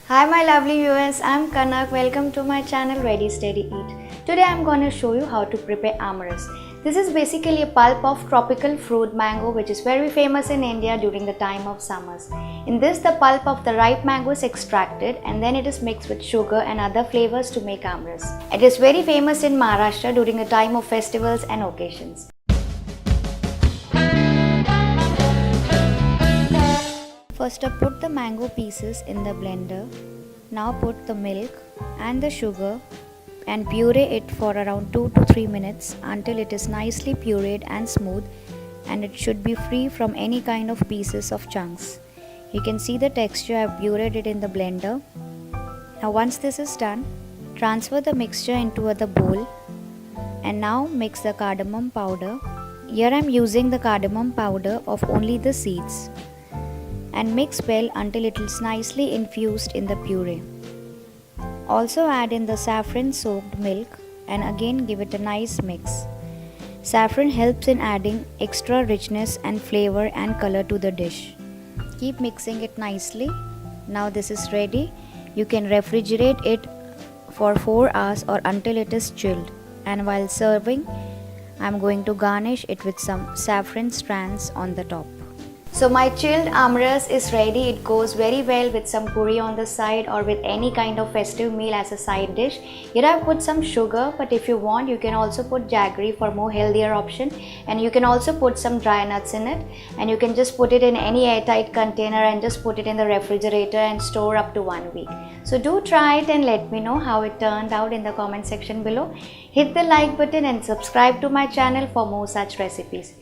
Hi my lovely viewers, I'm Kanak. Welcome to my channel Ready Steady Eat. Today I'm going to show you how to prepare Aamras. This is basically a pulp of tropical fruit mango which is very famous in India during the time of summers. In this, the pulp of the ripe mango is extracted and then it is mixed with sugar and other flavors to make Aamras. It is very famous in Maharashtra during the time of festivals and occasions. First up, put the mango pieces in the blender. Now put the milk and the sugar and puree it for around 2 to 3 minutes until it is nicely pureed and smooth, and it should be free from any kind of pieces of chunks. You can see the texture. I have pureed it in the blender. Now once this is done, transfer the mixture into the bowl and now mix the cardamom powder. Here I am using the cardamom powder of only the seeds, and mix well until it is nicely infused in the puree. Also add in the saffron soaked milk and again give it a nice mix. Saffron helps in adding extra richness and flavor and color to the dish. Keep mixing it nicely. Now this is ready. You can refrigerate it for 4 hours or until it is chilled. And while serving, I am going to garnish it with some saffron strands on the top. So my chilled Aamras is ready. It goes very well with some puri on the side or with any kind of festive meal as a side dish. Here I've put some sugar, but if you want you can also put jaggery for more healthier option, and you can also put some dry nuts in it, and you can just put it in any airtight container and just put it in the refrigerator and store up to 1 week. So do try it and let me know how it turned out in the comment section below. Hit the like button and subscribe to my channel for more such recipes.